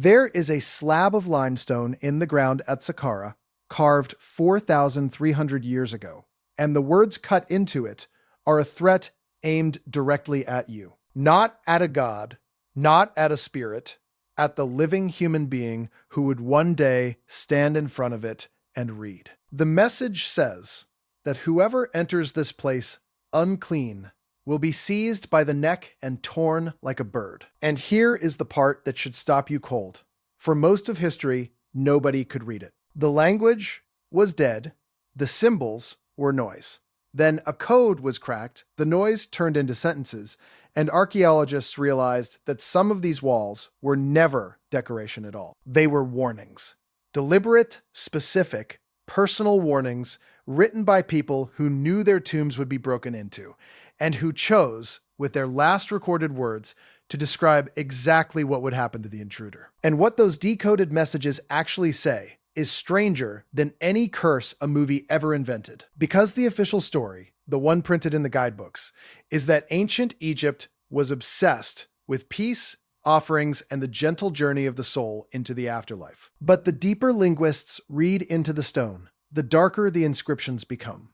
There is a slab of limestone in the ground at Saqqara, carved 4,300 years ago, and the words cut into it are a threat aimed directly at you. Not at a god, not at a spirit, at the living human being who would one day stand in front of it and read. The message says that whoever enters this place unclean will be seized by the neck and torn like a bird. And here is the part that should stop you cold. For most of history, nobody could read it. The language was dead, the symbols were noise. Then a code was cracked, the noise turned into sentences, and archaeologists realized that some of these walls were never decoration at all. They were warnings. Deliberate, specific, personal warnings written by people who knew their tombs would be broken into, and who chose, with their last recorded words, to describe exactly what would happen to the intruder. And what those decoded messages actually say is stranger than any curse a movie ever invented. Because the official story, the one printed in the guidebooks, is that ancient Egypt was obsessed with peace, offerings, and the gentle journey of the soul into the afterlife. But the deeper linguists read into the stone, the darker the inscriptions become.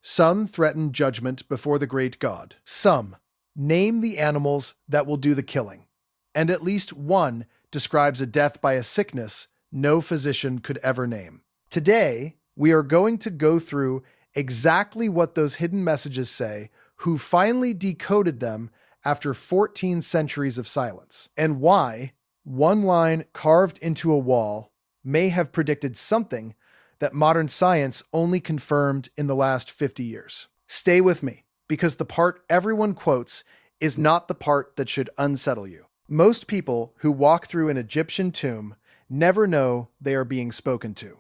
Some threaten judgment before the great god. Some name the animals that will do the killing. And at least one describes a death by a sickness no physician could ever name. Today, we are going to go through exactly what those hidden messages say, who finally decoded them after 14 centuries of silence, and why one line carved into a wall may have predicted something that modern science only confirmed in the last 50 years. Stay with me, because the part everyone quotes is not the part that should unsettle you. Most people who walk through an Egyptian tomb never know they are being spoken to.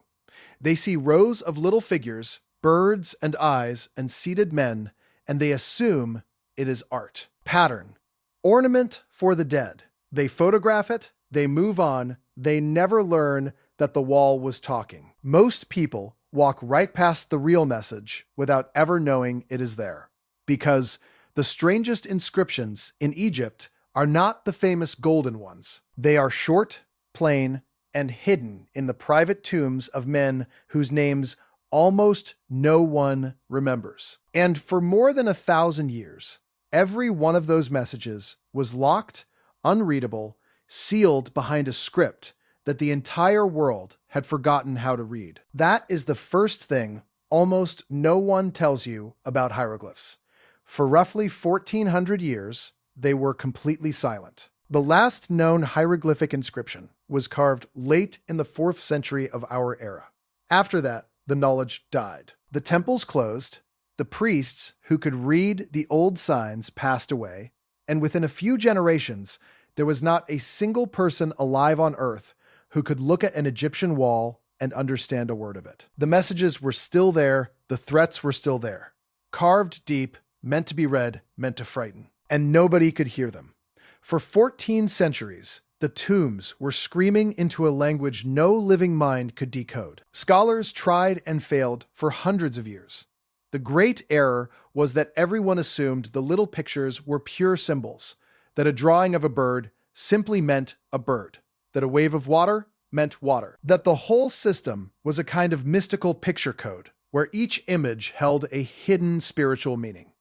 They see rows of little figures, birds and eyes, and seated men, and they assume it is art. Pattern. Ornament for the dead. They photograph it, they move on, they never learn that the wall was talking. Most people walk right past the real message without ever knowing it is there. Because the strangest inscriptions in Egypt are not the famous golden ones. They are short, plain, and hidden in the private tombs of men whose names almost no one remembers. And for more than 1,000 years, every one of those messages was locked, unreadable, sealed behind a script that the entire world had forgotten how to read. That is the first thing almost no one tells you about hieroglyphs. For roughly 1,400 years, they were completely silent. The last known hieroglyphic inscription was carved late in the 4th century of our era. After that, the knowledge died. The temples closed, the priests who could read the old signs passed away, and within a few generations, there was not a single person alive on Earth who could look at an Egyptian wall and understand a word of it. The messages were still there, the threats were still there. Carved deep, meant to be read, meant to frighten. And nobody could hear them. For 14 centuries, the tombs were screaming into a language no living mind could decode. Scholars tried and failed for hundreds of years. The great error was that everyone assumed the little pictures were pure symbols, that a drawing of a bird simply meant a bird, that a wave of water meant water, that the whole system was a kind of mystical picture code, where each image held a hidden spiritual meaning.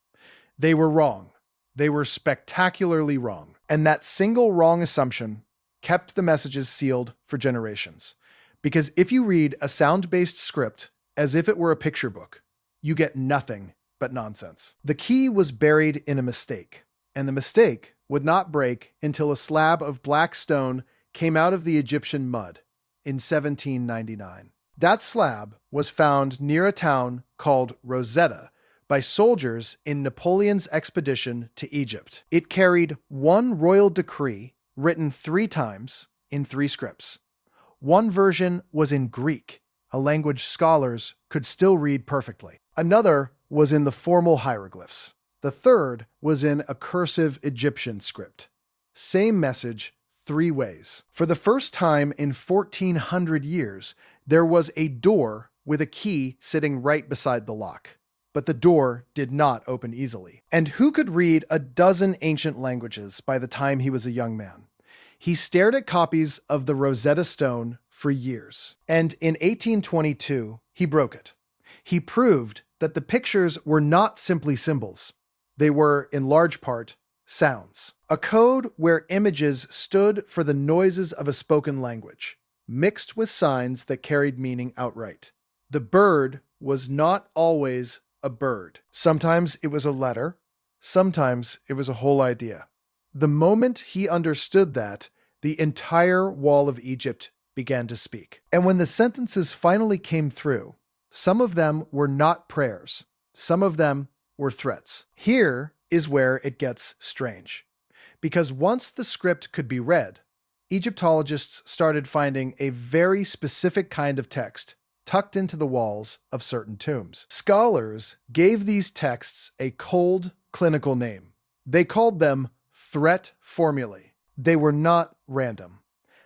They were wrong. They were spectacularly wrong. And that single wrong assumption kept the messages sealed for generations. Because if you read a sound-based script as if it were a picture book, you get nothing but nonsense. The key was buried in a mistake, and the mistake would not break until a slab of black stone came out of the Egyptian mud in 1799. That slab was found near a town called Rosetta by soldiers in Napoleon's expedition to Egypt. It carried one royal decree written 3 times in 3 scripts. One version was in Greek, a language scholars could still read perfectly. Another was in the formal hieroglyphs. The third was in a cursive Egyptian script. Same message, 3 ways. For the first time in 1,400 years, there was a door with a key sitting right beside the lock. But the door did not open easily. And who could read a dozen ancient languages by the time he was a young man? He stared at copies of the Rosetta Stone for years. And in 1822, he broke it. He proved that the pictures were not simply symbols. They were, in large part, sounds. A code where images stood for the noises of a spoken language, mixed with signs that carried meaning outright. The bird was not always a bird. Sometimes it was a letter. Sometimes it was a whole idea. The moment he understood that, the entire wall of Egypt began to speak. And when the sentences finally came through, some of them were not prayers. Some of them were threats. Here is where it gets strange. Because once the script could be read, Egyptologists started finding a very specific kind of text tucked into the walls of certain tombs. Scholars gave these texts a cold, clinical name. They called them threat formulae. They were not random.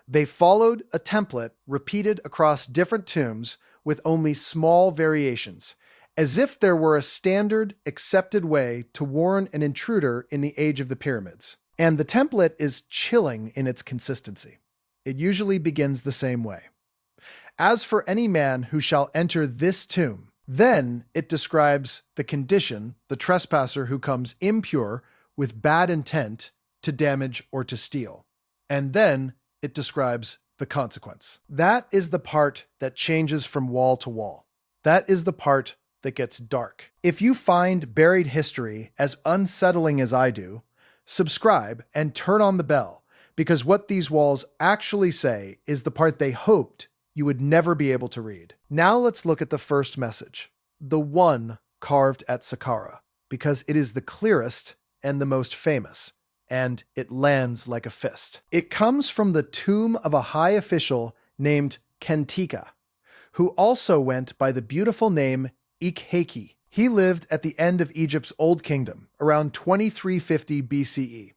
They followed a template repeated across different tombs with only small variations, as if there were a standard, accepted way to warn an intruder in the age of the pyramids. And the template is chilling in its consistency. It usually begins the same way. As for any man who shall enter this tomb, then it describes the condition, the trespasser who comes impure with bad intent to damage or to steal. And then it describes the consequence. That is the part that changes from wall to wall. That is the part that gets dark. If you find buried history as unsettling as I do, subscribe and turn on the bell, because what these walls actually say is the part they hoped you would never be able to read. Now let's look at the first message, the one carved at Saqqara, because it is the clearest and the most famous, and it lands like a fist. It comes from the tomb of a high official named Kentika, who also went by the beautiful name Ikheki. He lived at the end of Egypt's Old Kingdom, around 2350 BCE,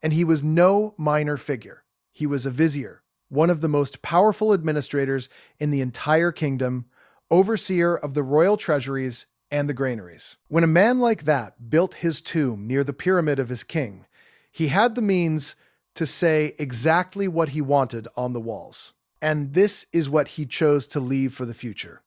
and he was no minor figure. He was a vizier, one of the most powerful administrators in the entire kingdom, overseer of the royal treasuries and the granaries. When a man like that built his tomb near the pyramid of his king, he had the means to say exactly what he wanted on the walls. And this is what he chose to leave for the future.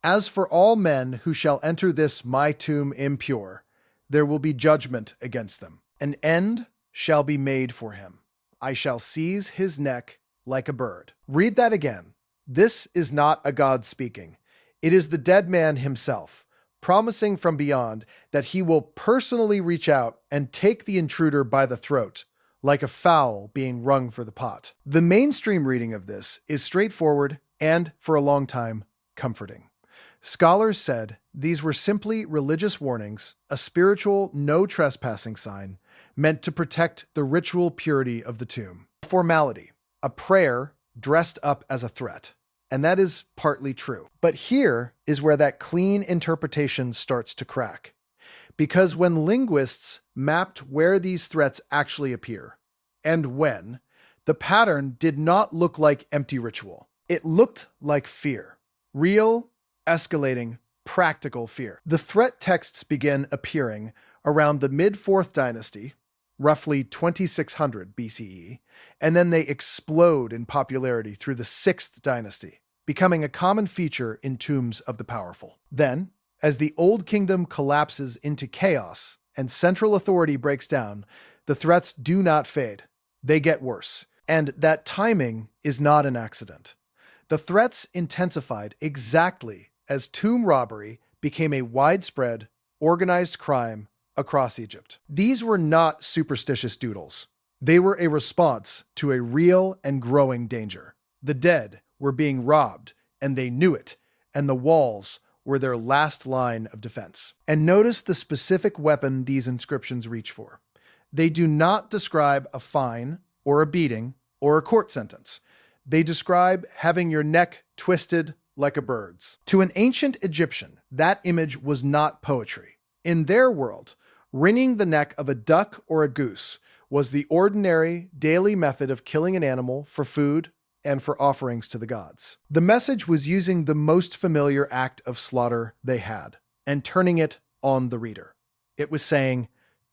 As for all men who shall enter this my tomb impure, there will be judgment against them. An end shall be made for him. I shall seize his neck like a bird. Read that again. This is not a God speaking. It is the dead man himself, promising from beyond that he will personally reach out and take the intruder by the throat, like a fowl being wrung for the pot. The mainstream reading of this is straightforward and, for a long time, comforting. Scholars said these were simply religious warnings, a spiritual no trespassing sign meant to protect the ritual purity of the tomb. A formality, a prayer dressed up as a threat. And that is partly true. But here is where that clean interpretation starts to crack. Because when linguists mapped where these threats actually appear, and when, the pattern did not look like empty ritual. It looked like fear. Real, escalating, practical fear. The threat texts begin appearing around the mid-4th dynasty, roughly 2600 BCE, and then they explode in popularity through the 6th dynasty, becoming a common feature in tombs of the powerful. Then, as the Old Kingdom collapses into chaos and central authority breaks down, the threats do not fade. They get worse. And that timing is not an accident. The threats intensified exactly as tomb robbery became a widespread, organized crime across Egypt. These were not superstitious doodles. They were a response to a real and growing danger. The dead were being robbed, and they knew it, and the walls were their last line of defense. And notice the specific weapon these inscriptions reach for. They do not describe a fine, or a beating, or a court sentence. They describe having your neck twisted like a bird's. To an ancient Egyptian, that image was not poetry. In their world, wringing the neck of a duck or a goose was the ordinary, daily method of killing an animal for food and for offerings to the gods. The message was using the most familiar act of slaughter they had and turning it on the reader. It was saying,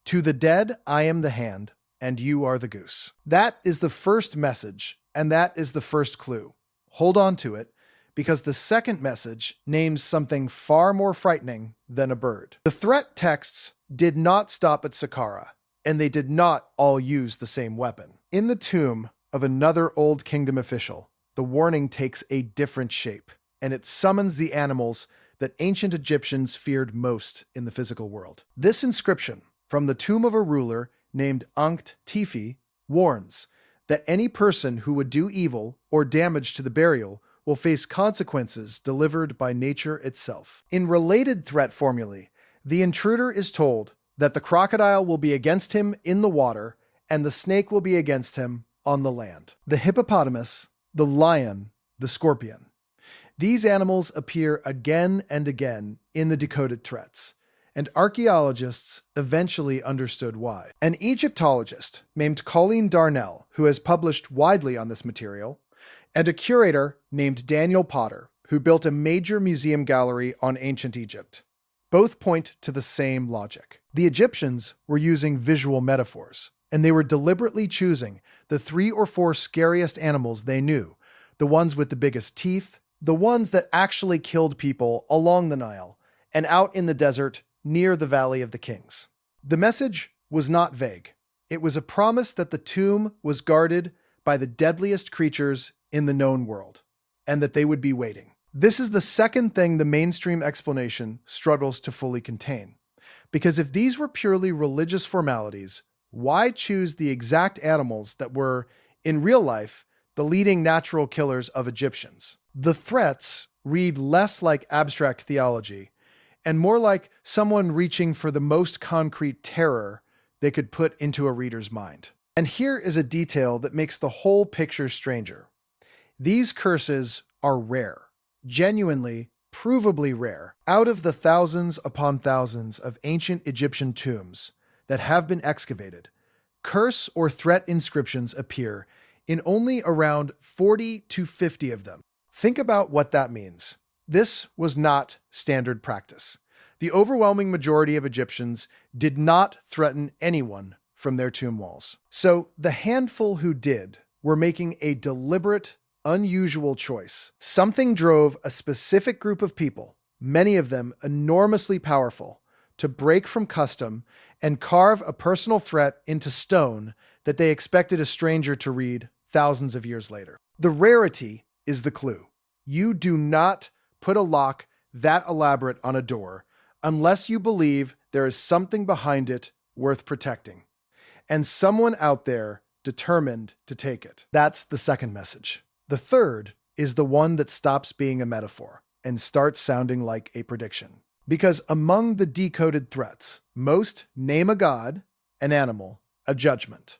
"To the dead I am the hand, and you are the goose. That is the first message, and that is the first clue. Hold on to it, because the second message names something far more frightening than a bird. The threat texts did not stop at Saqqara, and they did not all use the same weapon. In the tomb of another Old Kingdom official, the warning takes a different shape, and it summons the animals that ancient Egyptians feared most in the physical world. This inscription, from the tomb of a ruler named Ankt Tifi, warns that any person who would do evil or damage to the burial will face consequences delivered by nature itself. In related threat formulae, the intruder is told that the crocodile will be against him in the water and the snake will be against him on the land. The hippopotamus, the lion, the scorpion. These animals appear again and again in the decoded threats, and archaeologists eventually understood why. An Egyptologist named Colleen Darnell, who has published widely on this material, and a curator named Daniel Potter, who built a major museum gallery on ancient Egypt, both point to the same logic. The Egyptians were using visual metaphors, and they were deliberately choosing the 3 or 4 scariest animals they knew, the ones with the biggest teeth, the ones that actually killed people along the Nile and out in the desert near the Valley of the Kings. The message was not vague. It was a promise that the tomb was guarded by the deadliest creatures in the known world, and that they would be waiting. This is the second thing the mainstream explanation struggles to fully contain. Because if these were purely religious formalities, why choose the exact animals that were, in real life, the leading natural killers of Egyptians? The threats read less like abstract theology and more like someone reaching for the most concrete terror they could put into a reader's mind. And here is a detail that makes the whole picture stranger. These curses are rare, genuinely, provably rare. Out of the thousands upon thousands of ancient Egyptian tombs that have been excavated, curse or threat inscriptions appear in only around 40 to 50 of them. Think about what that means. This was not standard practice. The overwhelming majority of Egyptians did not threaten anyone from their tomb walls. So the handful who did were making a deliberate, unusual choice. Something drove a specific group of people, many of them enormously powerful, to break from custom and carve a personal threat into stone that they expected a stranger to read thousands of years later. The rarity is the clue. You do not put a lock that elaborate on a door unless you believe there is something behind it worth protecting, and someone out there determined to take it. That's the second message. The third is the one that stops being a metaphor and starts sounding like a prediction. Because among the decoded threats, most name a god, an animal, a judgment.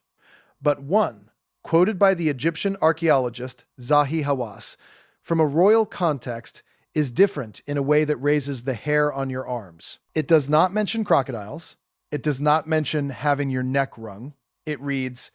But one, quoted by the Egyptian archaeologist Zahi Hawass, from a royal context, is different in a way that raises the hair on your arms. It does not mention crocodiles. It does not mention having your neck wrung. It reads,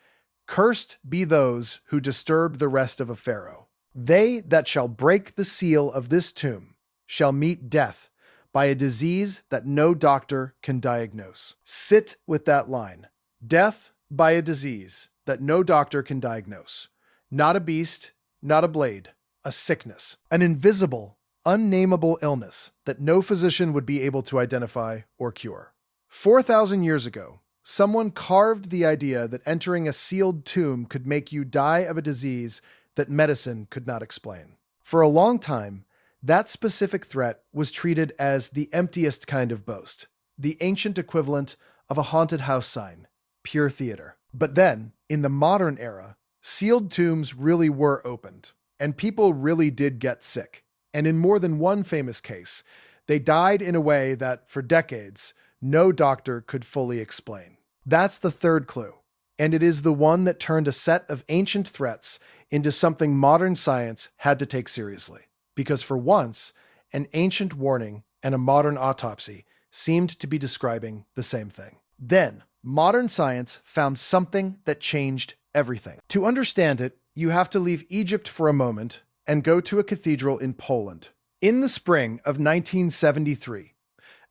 "Cursed be those who disturb the rest of a pharaoh. They that shall break the seal of this tomb shall meet death by a disease that no doctor can diagnose." Sit with that line. Death by a disease that no doctor can diagnose. Not a beast, not a blade, a sickness, an invisible, unnameable illness that no physician would be able to identify or cure. 4,000 years ago, someone carved the idea that entering a sealed tomb could make you die of a disease that medicine could not explain. For a long time, that specific threat was treated as the emptiest kind of boast, the ancient equivalent of a haunted house sign, pure theater. But then, in the modern era, sealed tombs really were opened, and people really did get sick. And in more than one famous case, they died in a way that, for decades, no doctor could fully explain. That's the third clue, and it is the one that turned a set of ancient threats into something modern science had to take seriously. Because for once, an ancient warning and a modern autopsy seemed to be describing the same thing. Then, modern science found something that changed everything. To understand it, you have to leave Egypt for a moment and go to a cathedral in Poland. In the spring of 1973,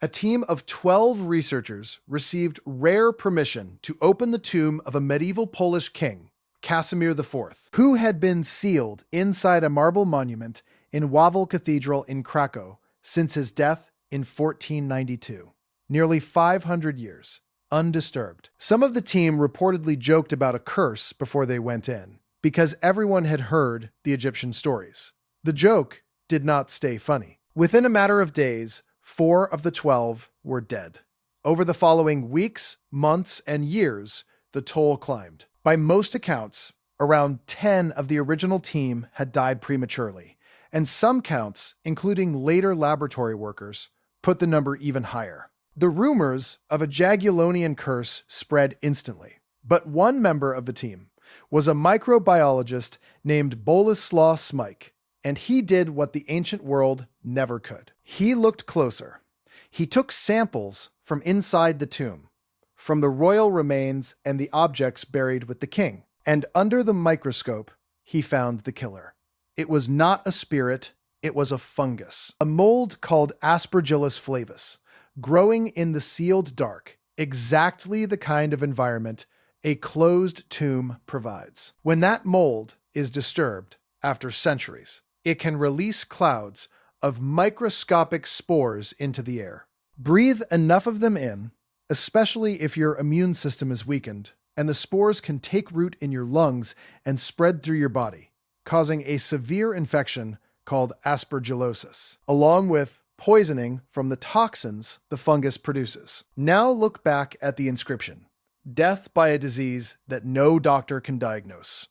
A team of 12 researchers received rare permission to open the tomb of a medieval Polish king, Casimir IV, who had been sealed inside a marble monument in Wawel Cathedral in Krakow since his death in 1492. Nearly 500 years, undisturbed. Some of the team reportedly joked about a curse before they went in, because everyone had heard the Egyptian stories. The joke did not stay funny. Within a matter of days, 4 of the 12 were dead. Over the following weeks, months, and years, the toll climbed. By most accounts, around 10 of the original team had died prematurely, and some counts, including later laboratory workers, put the number even higher. The rumors of a Jagellonian curse spread instantly, but one member of the team was a microbiologist named Boleslaw Smyk, and he did what the ancient world never could. He looked closer. He took samples from inside the tomb, from the royal remains and the objects buried with the king, and under the microscope, he found the killer. It was not a spirit, it was a fungus, a mold called Aspergillus flavus, growing in the sealed dark, exactly the kind of environment a closed tomb provides. When that mold is disturbed after centuries, it can release clouds of microscopic spores into the air. Breathe enough of them in, especially if your immune system is weakened, and the spores can take root in your lungs and spread through your body, causing a severe infection called aspergillosis, along with poisoning from the toxins the fungus produces. Now look back at the inscription: death by a disease that no doctor can diagnose.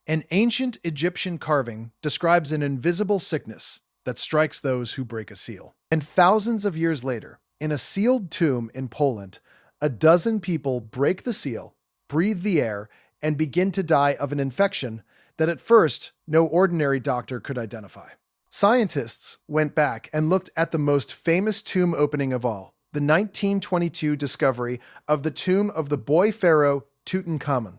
An ancient Egyptian carving describes an invisible sickness that strikes those who break a seal. And thousands of years later, in a sealed tomb in Poland, a dozen people break the seal, breathe the air, and begin to die of an infection that at first no ordinary doctor could identify. Scientists went back and looked at the most famous tomb opening of all, the 1922 discovery of the tomb of the boy pharaoh Tutankhamun,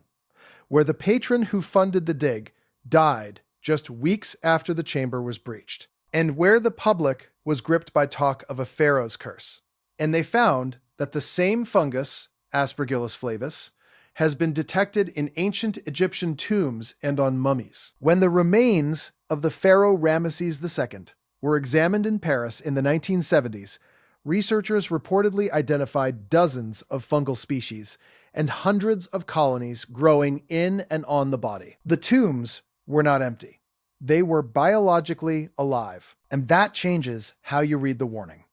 where the patron who funded the dig died just weeks after the chamber was breached, and where the public was gripped by talk of a pharaoh's curse. And they found that the same fungus, Aspergillus flavus, has been detected in ancient Egyptian tombs and on mummies. When the remains of the pharaoh Ramesses II were examined in Paris in the 1970s, researchers reportedly identified dozens of fungal species and hundreds of colonies growing in and on the body. The tombs were not empty. They were biologically alive, and that changes how you read the warning.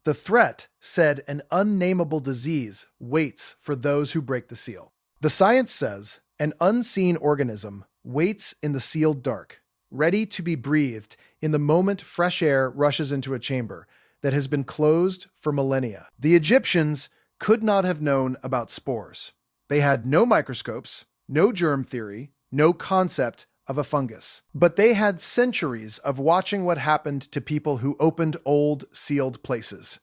The threat said an unnameable disease waits for those who break the seal. The science says an unseen organism waits in the sealed dark, ready to be breathed in the moment fresh air rushes into a chamber that has been closed for millennia. The Egyptians could not have known about spores. They had no microscopes, no germ theory, no concept of a fungus. But they had centuries of watching what happened to people who opened old, sealed places.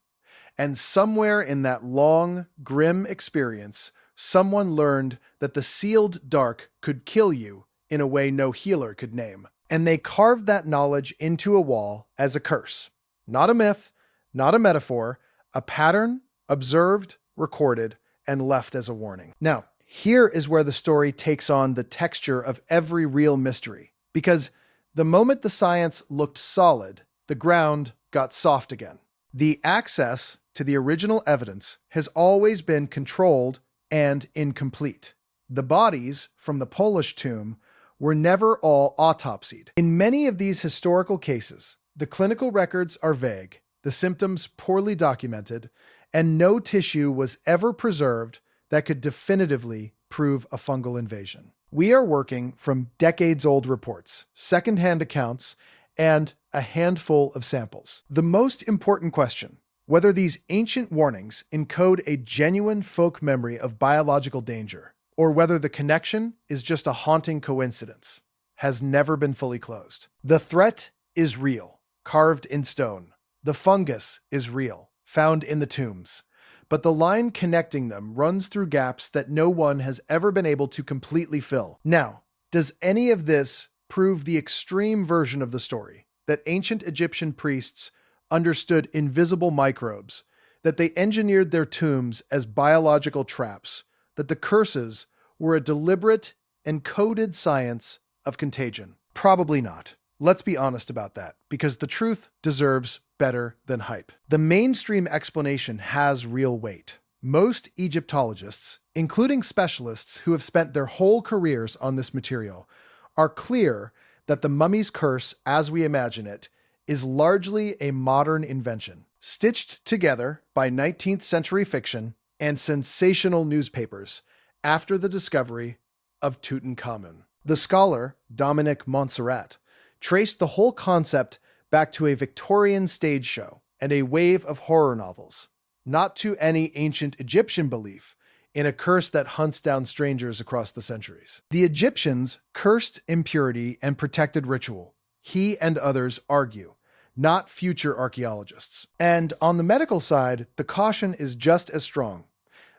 And somewhere in that long, grim experience, someone learned that the sealed dark could kill you in a way no healer could name. And they carved that knowledge into a wall as a curse. Not a myth, not a metaphor, a pattern observed, recorded, and left as a warning. Now, here is where the story takes on the texture of every real mystery, because the moment the science looked solid, the ground got soft again. The access to the original evidence has always been controlled and incomplete. The bodies from the Polish tomb were never all autopsied. In many of these historical cases, the clinical records are vague, the symptoms poorly documented, and no tissue was ever preserved that could definitively prove a fungal invasion. We are working from decades-old reports, second-hand accounts, and a handful of samples. The most important question, whether these ancient warnings encode a genuine folk memory of biological danger, or whether the connection is just a haunting coincidence, has never been fully closed. The threat is real, carved in stone. The fungus is real, found in the tombs. But the line connecting them runs through gaps that no one has ever been able to completely fill. Now, does any of this prove the extreme version of the story, that ancient Egyptian priests understood invisible microbes, that they engineered their tombs as biological traps, that the curses were a deliberate and coded science of contagion? Probably not. Let's be honest about that, because the truth deserves better than hype. The mainstream explanation has real weight. Most Egyptologists, including specialists who have spent their whole careers on this material, are clear that the mummy's curse, as we imagine it, is largely a modern invention, stitched together by 19th century fiction and sensational newspapers after the discovery of Tutankhamun. The scholar, Dominic Montserrat, traced the whole concept back to a Victorian stage show and a wave of horror novels, not to any ancient Egyptian belief in a curse that hunts down strangers across the centuries. The Egyptians cursed impurity and protected ritual, he and others argue, not future archaeologists. And on the medical side, the caution is just as strong.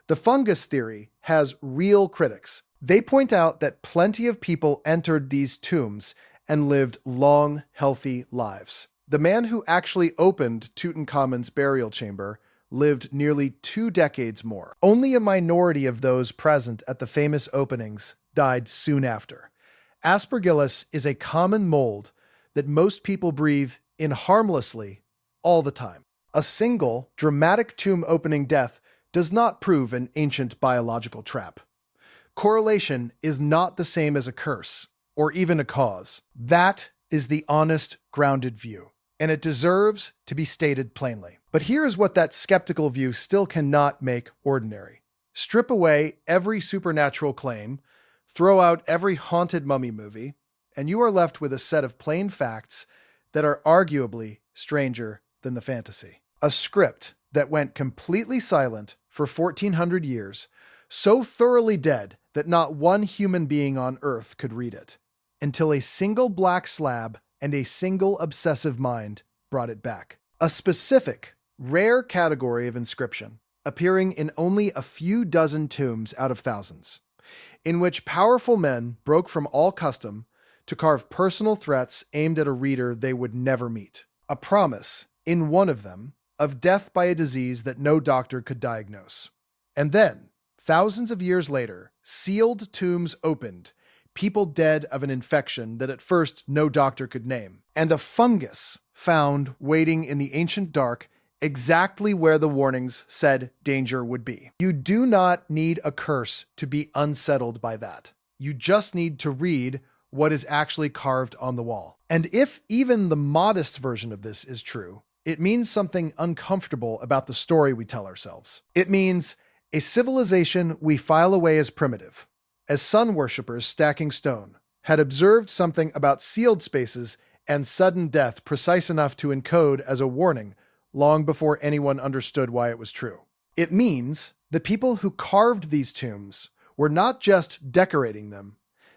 The fungus theory has real critics. They point out that plenty of people entered these tombs and lived long, healthy lives. The man who actually opened Tutankhamun's burial chamber lived nearly 2 decades more. Only a minority of those present at the famous openings died soon after. Aspergillus is a common mold that most people breathe in harmlessly all the time. A single, dramatic tomb opening death does not prove an ancient biological trap. Correlation is not the same as a curse, or even a cause. That is the honest, grounded view, and it deserves to be stated plainly. But here is what that skeptical view still cannot make ordinary. Strip away every supernatural claim, throw out every haunted mummy movie, and you are left with a set of plain facts that are arguably stranger than the fantasy. A script that went completely silent for 1400 years, so thoroughly dead that not one human being on Earth could read it, until a single black slab and a single obsessive mind brought it back. A specific, rare category of inscription, appearing in only a few dozen tombs out of thousands, in which powerful men broke from all custom to carve personal threats aimed at a reader they would never meet. A promise, in one of them, of death by a disease that no doctor could diagnose. And then, thousands of years later, sealed tombs opened, people dead of an infection that at first no doctor could name, and a fungus found waiting in the ancient dark exactly where the warnings said danger would be. You do not need a curse to be unsettled by that. You just need to read what is actually carved on the wall. And if even the modest version of this is true, it means something uncomfortable about the story we tell ourselves. It means a civilization we file away as primitive, as sun worshippers stacking stone, had observed something about sealed spaces and sudden death precise enough to encode as a warning long before anyone understood why it was true. It means the people who carved these tombs were not just decorating them,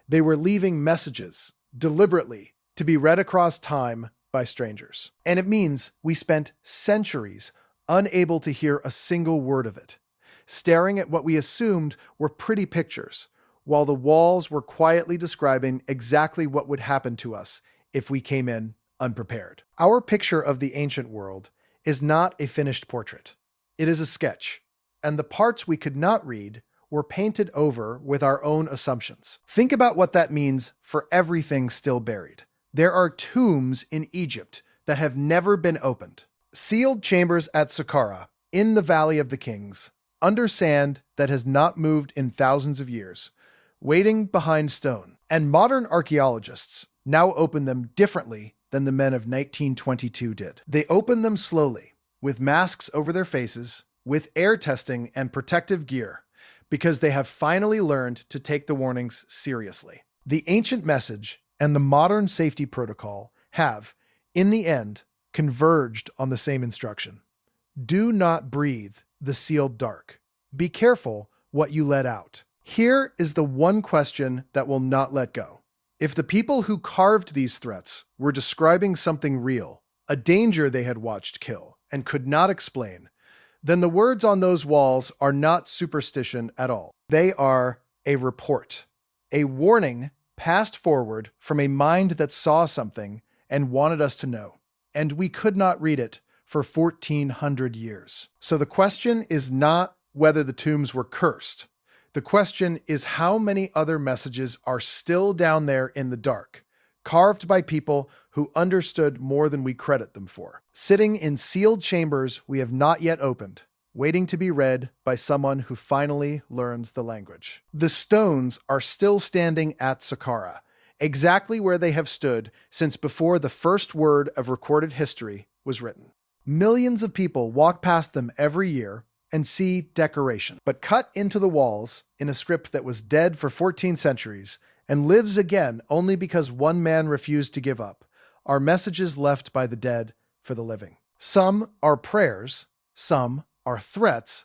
they were leaving messages, deliberately, to be read across time by strangers. And it means we spent centuries unable to hear a single word of it, staring at what we assumed were pretty pictures, while the walls were quietly describing exactly what would happen to us if we came in unprepared. Our picture of the ancient world is not a finished portrait. It is a sketch, and the parts we could not read were painted over with our own assumptions. Think about what that means for everything still buried. There are tombs in Egypt that have never been opened, sealed chambers at Saqqara, in the Valley of the Kings, under sand that has not moved in thousands of years, waiting behind stone. And modern archaeologists now open them differently than the men of 1922 did. They open them slowly, with masks over their faces, with air testing and protective gear, because they have finally learned to take the warnings seriously. The ancient message and the modern safety protocol have, in the end, converged on the same instruction. Do not breathe the sealed dark. Be careful what you let out. Here is the one question that will not let go. If the people who carved these threats were describing something real, a danger they had watched kill and could not explain, then the words on those walls are not superstition at all. They are a report, a warning passed forward from a mind that saw something and wanted us to know. And we could not read it for 1,400 years. So the question is not whether the tombs were cursed. The question is how many other messages are still down there in the dark, carved by people who understood more than we credit them for, sitting in sealed chambers we have not yet opened, waiting to be read by someone who finally learns the language. The stones are still standing at Saqqara, exactly where they have stood since before the first word of recorded history was written. Millions of people walk past them every year and see decoration, but cut into the walls in a script that was dead for 14 centuries and lives again only because one man refused to give up, are messages left by the dead for the living. Some are prayers, some are threats,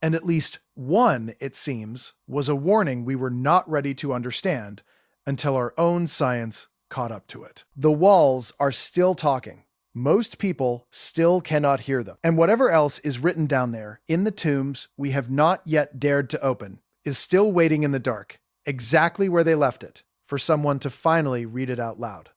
and at least one, it seems, was a warning we were not ready to understand until our own science caught up to it. The walls are still talking. Most people still cannot hear them. And whatever else is written down there in the tombs we have not yet dared to open is still waiting in the dark, exactly where they left it, for someone to finally read it out loud.